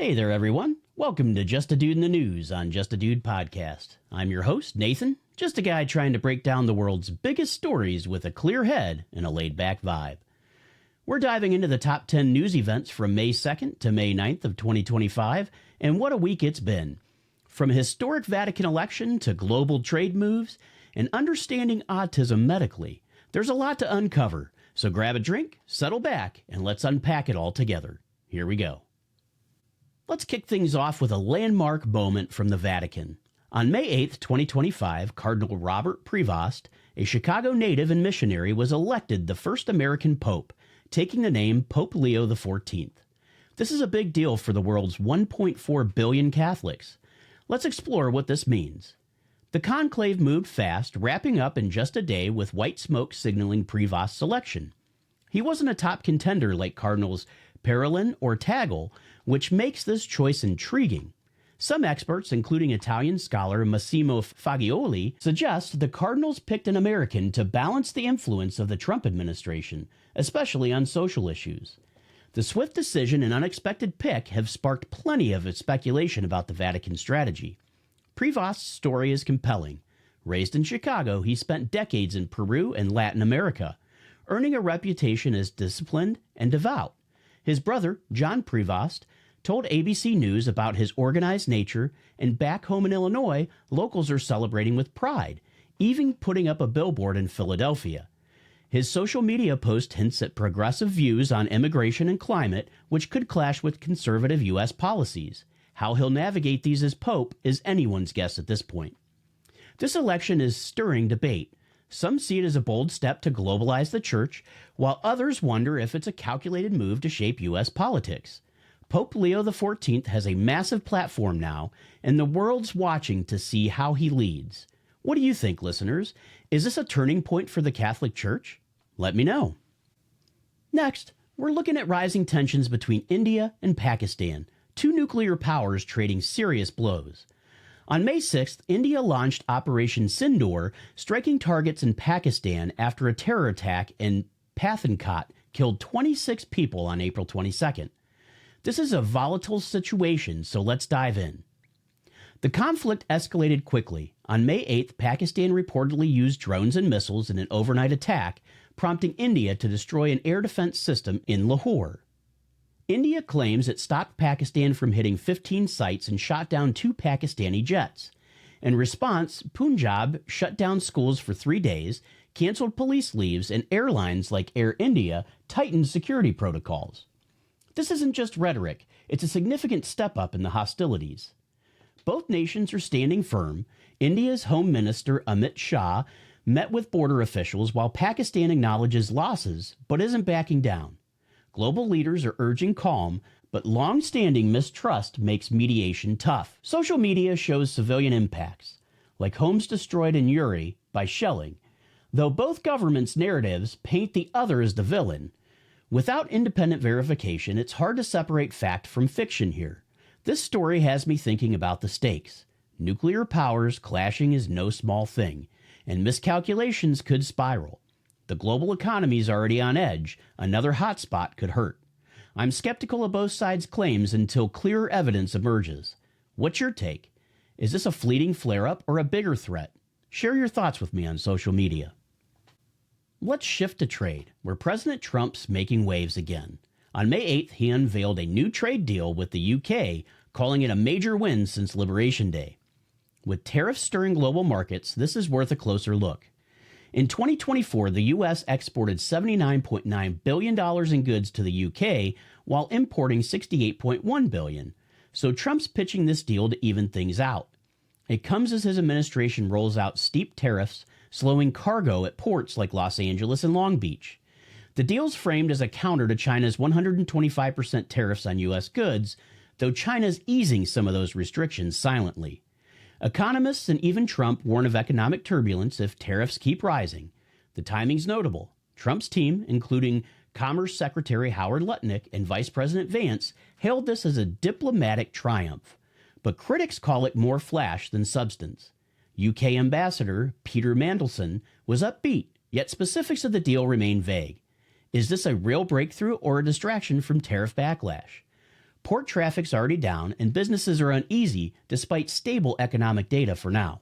Hey there, everyone. Welcome to Just a Dude in the News on Just a Dude Podcast. I'm your host, Nathan, just a guy trying to break down the world's biggest stories with a clear head and a laid-back vibe. We're diving into the top 10 news events from May 2nd to May 9th of 2025, and what a week it's been. From a historic Vatican election to global trade moves and understanding autism medically, there's a lot to uncover, so grab a drink, settle back, and let's unpack it all together. Here we go. Let's kick things off with a landmark moment from the Vatican. On May 8, 2025, Cardinal Robert Prevost, a Chicago native and missionary, was elected the first American pope, taking the name Pope Leo XIV. This is a big deal for the world's 1.4 billion Catholics. Let's explore what this means. The conclave moved fast, wrapping up in just a day with white smoke signaling Prevost's election. He wasn't a top contender like Cardinals Parolin or Tagle, which makes this choice intriguing. Some experts, including Italian scholar Massimo Fagioli, suggest the Cardinals picked an American to balance the influence of the Trump administration, especially on social issues. The swift decision and unexpected pick have sparked plenty of speculation about the Vatican strategy. Prevost's story is compelling. Raised in Chicago, he spent decades in Peru and Latin America, earning a reputation as disciplined and devout. His brother, John Prevost, told ABC News about his organized nature, and back home in Illinois, locals are celebrating with pride, even putting up a billboard in Philadelphia. His social media post hints at progressive views on immigration and climate, which could clash with conservative U.S. policies. How he'll navigate these as Pope is anyone's guess at this point. This election is stirring debate. Some see it as a bold step to globalize the church, while others wonder if it's a calculated move to shape U.S. politics. Pope Leo XIV has a massive platform now, and the world's watching to see how he leads. What do you think, listeners? Is this a turning point for the Catholic Church? Let me know. Next, we're looking at rising tensions between India and Pakistan, two nuclear powers trading serious blows. On May 6th, India launched Operation Sindoor, striking targets in Pakistan after a terror attack in Pathankot killed 26 people on April 22nd. This is a volatile situation, so let's dive in. The conflict escalated quickly. On May 8th, Pakistan reportedly used drones and missiles in an overnight attack, prompting India to destroy an air defense system in Lahore. India claims it stopped Pakistan from hitting 15 sites and shot down 2 Pakistani jets. In response, Punjab shut down schools for 3 days, canceled police leaves, and airlines like Air India tightened security protocols. This isn't just rhetoric, it's a significant step up in the hostilities. Both nations are standing firm. India's Home Minister Amit Shah met with border officials while Pakistan acknowledges losses but isn't backing down. Global leaders are urging calm, but long-standing mistrust makes mediation tough. Social media shows civilian impacts, like homes destroyed in Uri by shelling, though both governments' narratives paint the other as the villain. Without independent verification, it's hard to separate fact from fiction here. This story has me thinking about the stakes. Nuclear powers clashing is no small thing, and miscalculations could spiral. The global economy is already on edge. Another hotspot could hurt. I'm skeptical of both sides' claims until clearer evidence emerges. What's your take? Is this a fleeting flare-up or a bigger threat? Share your thoughts with me on social media. Let's shift to trade, where President Trump's making waves again. On May 8th, he unveiled a new trade deal with the UK, calling it a major win since Liberation Day. With tariffs stirring global markets, this is worth a closer look. In 2024, the U.S. exported $79.9 billion in goods to the UK, while importing $68.1 billion. So Trump's pitching this deal to even things out. It comes as his administration rolls out steep tariffs, slowing cargo at ports like Los Angeles and Long Beach. The deal's framed as a counter to China's 125% tariffs on U.S. goods, though China's easing some of those restrictions silently. Economists and even Trump warn of economic turbulence if tariffs keep rising. The timing's notable. Trump's team, including Commerce Secretary Howard Lutnick and Vice President Vance, hailed this as a diplomatic triumph. But critics call it more flash than substance. UK Ambassador Peter Mandelson was upbeat, yet specifics of the deal remain vague. Is this a real breakthrough or a distraction from tariff backlash? Port traffic's already down, and businesses are uneasy despite stable economic data for now.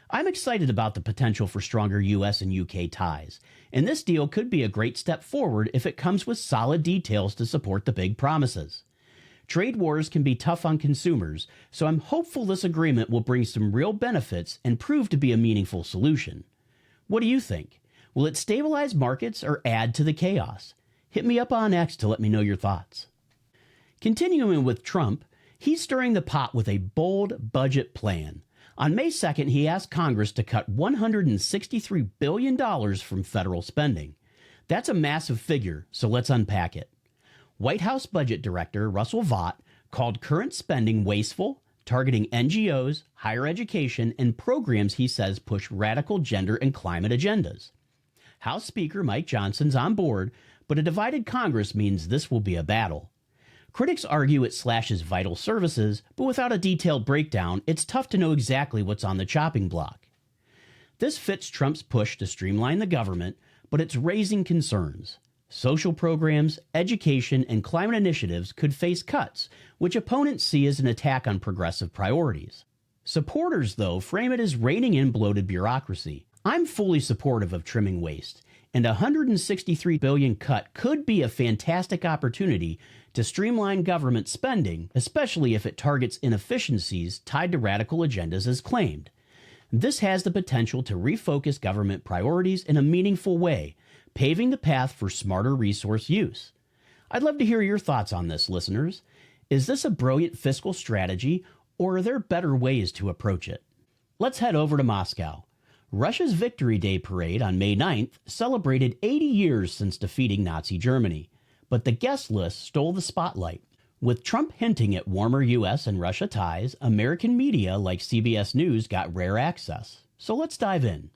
I'm excited about the potential for stronger US and UK ties, and this deal could be a great step forward if it comes with solid details to support the big promises. Trade wars can be tough on consumers, so I'm hopeful this agreement will bring some real benefits and prove to be a meaningful solution. What do you think? Will it stabilize markets or add to the chaos? Hit me up on X to let me know your thoughts. Continuing with Trump, he's stirring the pot with a bold budget plan. On May 2nd, he asked Congress to cut $163 billion from federal spending. That's a massive figure, so let's unpack it. White House Budget Director Russell Vought called current spending wasteful, targeting NGOs, higher education, and programs he says push radical gender and climate agendas. House Speaker Mike Johnson's on board, but a divided Congress means this will be a battle. Critics argue it slashes vital services, but without a detailed breakdown, it's tough to know exactly what's on the chopping block. This fits Trump's push to streamline the government, but it's raising concerns. Social programs, education, and climate initiatives could face cuts, which opponents see as an attack on progressive priorities. Supporters, though, frame it as reining in bloated bureaucracy. I'm fully supportive of trimming waste, and a $163 billion cut could be a fantastic opportunity to streamline government spending, especially if it targets inefficiencies tied to radical agendas as claimed. This has the potential to refocus government priorities in a meaningful way, paving the path for smarter resource use. I'd love to hear your thoughts on this, listeners. Is this a brilliant fiscal strategy, or are there better ways to approach it? Let's head over to Moscow. Russia's Victory Day parade on May 9th celebrated 80 years since defeating Nazi Germany, but the guest list stole the spotlight. With Trump hinting at warmer US and Russia ties, American media like CBS News got rare access. So let's dive in.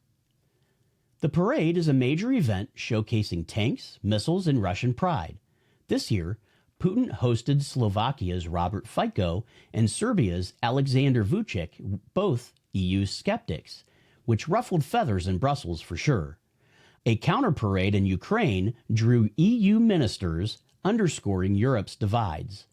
The parade is a major event showcasing tanks, missiles, and Russian pride. This year, Putin hosted Slovakia's Robert Fico and Serbia's Alexander Vučić, both EU skeptics, which ruffled feathers in Brussels for sure. A counter-parade in Ukraine drew EU ministers, underscoring Europe's divides.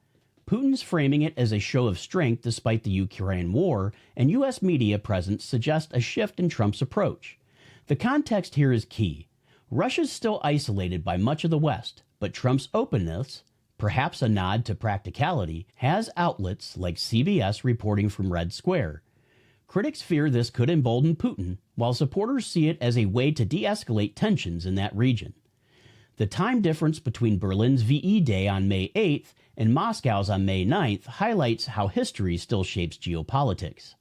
Putin's framing it as a show of strength despite the Ukraine war, and U.S. media presence suggest a shift in Trump's approach. The context here is key. Russia's still isolated by much of the West, but Trump's openness, perhaps a nod to practicality, has outlets like CBS reporting from Red Square. Critics fear this could embolden Putin, while supporters see it as a way to de-escalate tensions in that region. The time difference between Berlin's VE Day on May 8th and Moscow's on May 9th highlights how history still shapes geopolitics.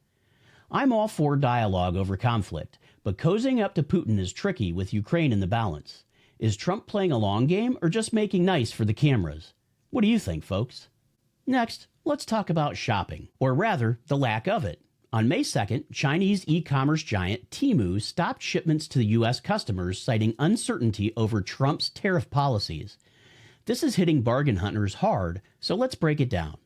I'm all for dialogue over conflict, but cozying up to Putin is tricky with Ukraine in the balance. Is Trump playing a long game or just making nice for the cameras? What do you think, folks? Next, let's talk about shopping, or rather, the lack of it. On May 2nd, Chinese e-commerce giant Temu stopped shipments to U.S. customers, citing uncertainty over Trump's tariff policies. This is hitting bargain hunters hard, so let's break it down.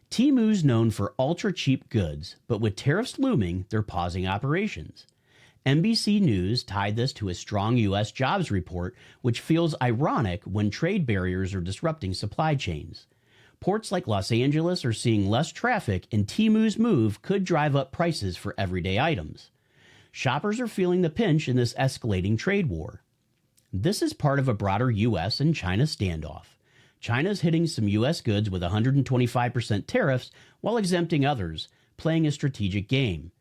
Temu's known for ultra-cheap goods, but with tariffs looming, they're pausing operations. NBC News tied this to a strong U.S. jobs report, which feels ironic when trade barriers are disrupting supply chains. Ports like Los Angeles are seeing less traffic, and Temu's move could drive up prices for everyday items. Shoppers are feeling the pinch in this escalating trade war. This is part of a broader U.S. and China standoff. China's hitting some U.S. goods with 125% tariffs while exempting others, playing a strategic game.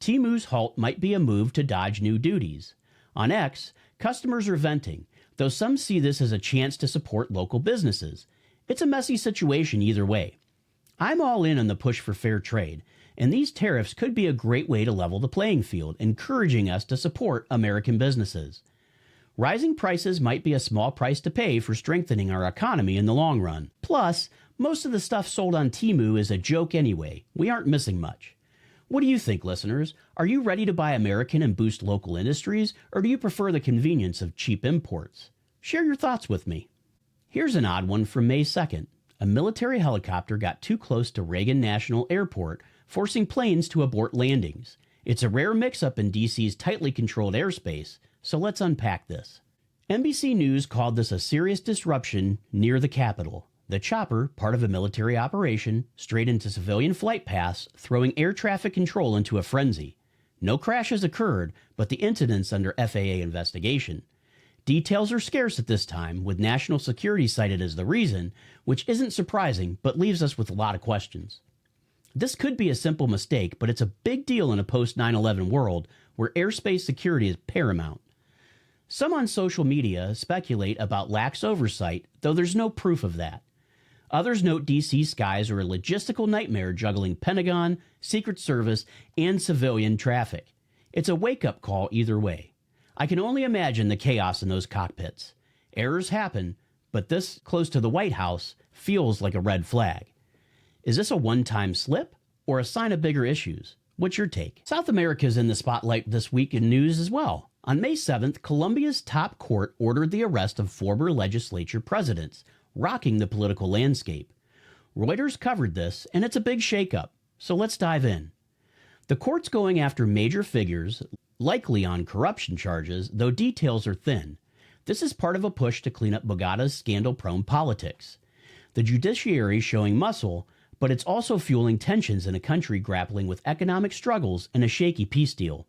Temu's halt might be a move to dodge new duties. On X, customers are venting, though some see this as a chance to support local businesses. It's a messy situation either way. I'm all in on the push for fair trade, and these tariffs could be a great way to level the playing field, encouraging us to support American businesses. Rising prices might be a small price to pay for strengthening our economy in the long run. Plus, most of the stuff sold on Temu is a joke anyway. We aren't missing much. What do you think, listeners? Are you ready to buy American and boost local industries, or do you prefer the convenience of cheap imports? Share your thoughts with me. Here's an odd one from May 2nd. A military helicopter got too close to Reagan National Airport, forcing planes to abort landings. It's a rare mix-up in D.C.'s tightly controlled airspace, so let's unpack this. NBC News called this a serious disruption near the Capitol. The chopper, part of a military operation, strayed into civilian flight paths, throwing air traffic control into a frenzy. No crashes occurred, but the incident's under FAA investigation. Details are scarce at this time, with national security cited as the reason, which isn't surprising but leaves us with a lot of questions. This could be a simple mistake, but it's a big deal in a post-9/11 world where airspace security is paramount. Some on social media speculate about lax oversight, though there's no proof of that. Others note DC skies are a logistical nightmare juggling Pentagon, Secret Service, and civilian traffic. It's a wake-up call either way. I can only imagine the chaos in those cockpits. Errors happen, but this close to the White House feels like a red flag. Is this a one-time slip or a sign of bigger issues? What's your take? South America is in the spotlight this week in news as well. On May 7th, Colombia's top court ordered the arrest of former legislature presidents, rocking the political landscape. Reuters covered this, and it's a big shakeup, so let's dive in. The court's going after major figures, likely on corruption charges, though details are thin. This is part of a push to clean up Bogota's scandal-prone politics. The judiciary showing muscle, but it's also fueling tensions in a country grappling with economic struggles and a shaky peace deal.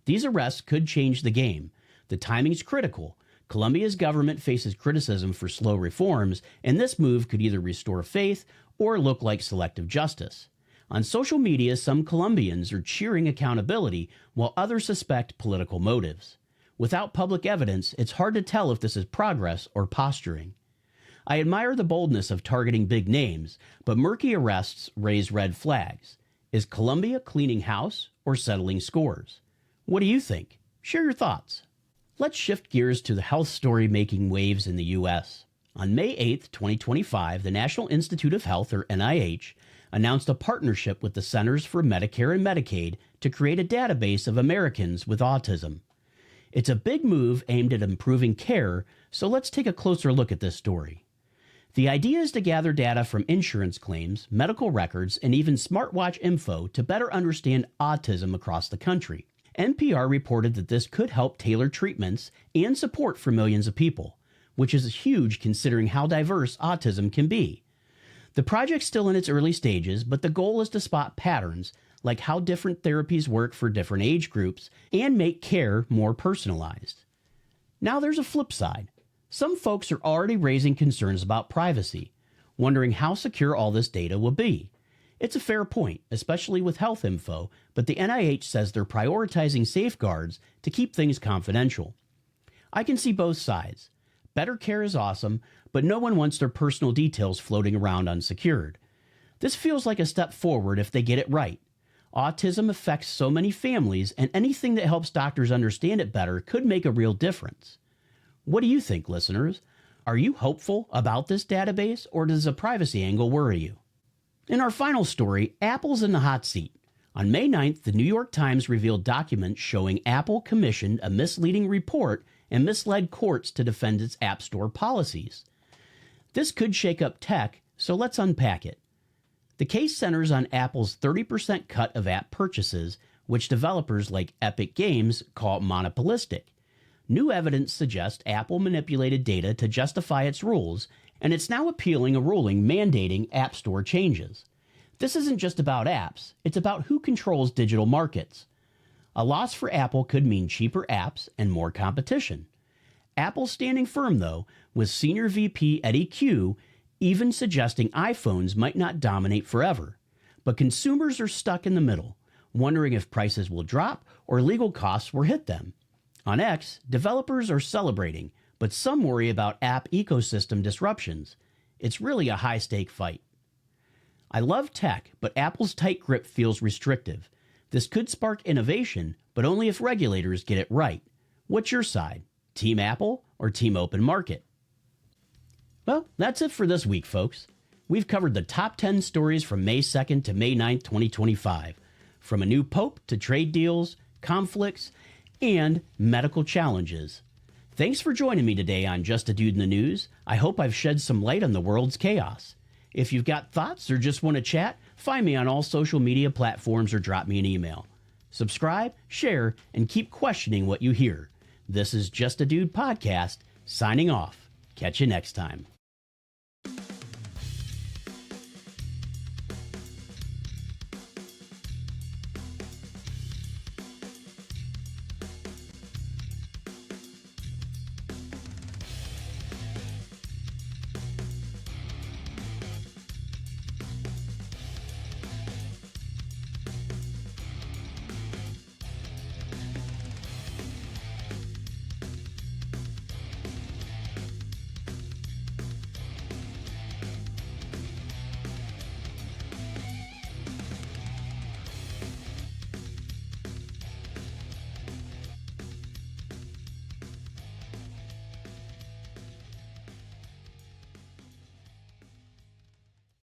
These arrests could change the game. The timing's critical. Colombia's government faces criticism for slow reforms, and this move could either restore faith or look like selective justice. On social media, some Colombians are cheering accountability, while others suspect political motives. Without public evidence, it's hard to tell if this is progress or posturing. I admire the boldness of targeting big names, but murky arrests raise red flags. Is Colombia cleaning house or settling scores? What do you think? Share your thoughts. Let's shift gears to the health story making waves in the U.S. On May 8, 2025, the National Institute of Health, or NIH, announced a partnership with the Centers for Medicare and Medicaid to create a database of Americans with autism. It's a big move aimed at improving care, so let's take a closer look at this story. The idea is to gather data from insurance claims, medical records, and even smartwatch info to better understand autism across the country. NPR reported that this could help tailor treatments and support for millions of people, which is huge considering how diverse autism can be. The project's still in its early stages, but the goal is to spot patterns, like how different therapies work for different age groups, and make care more personalized. Now there's a flip side. Some folks are already raising concerns about privacy, wondering how secure all this data will be. It's a fair point, especially with health info, but the NIH says they're prioritizing safeguards to keep things confidential. I can see both sides. Better care is awesome, but no one wants their personal details floating around unsecured. This feels like a step forward if they get it right. Autism affects so many families, and anything that helps doctors understand it better could make a real difference. What do you think, listeners? Are you hopeful about this database, or does a privacy angle worry you? In our final story, Apple's in the hot seat. On May 9th, the New York Times revealed documents showing Apple commissioned a misleading report and misled courts to defend its App Store policies. This could shake up tech, so let's unpack it. The case centers on Apple's 30% cut of app purchases, which developers like Epic Games call monopolistic. New evidence suggests Apple manipulated data to justify its rules, and it's now appealing a ruling mandating App Store changes. This isn't just about apps, it's about who controls digital markets. A loss for Apple could mean cheaper apps and more competition. Apple's standing firm, though, with Senior VP Eddie Q even suggesting iPhones might not dominate forever. But consumers are stuck in the middle, wondering if prices will drop or legal costs will hit them. On X, developers are celebrating, but some worry about app ecosystem disruptions. It's really a high-stake fight. I love tech, but Apple's tight grip feels restrictive. This could spark innovation, but only if regulators get it right. What's your side? Team Apple or Team Open Market? Well, that's it for this week, folks. We've covered the top 10 stories from May 2nd to May 9th, 2025. From a new pope to trade deals, conflicts, and medical challenges. Thanks for joining me today on Just a Dude in the News. I hope I've shed some light on the world's chaos. If you've got thoughts or just want to chat, find me on all social media platforms or drop me an email. Subscribe, share, and keep questioning what you hear. This is Just a Dude Podcast, signing off. Catch you next time.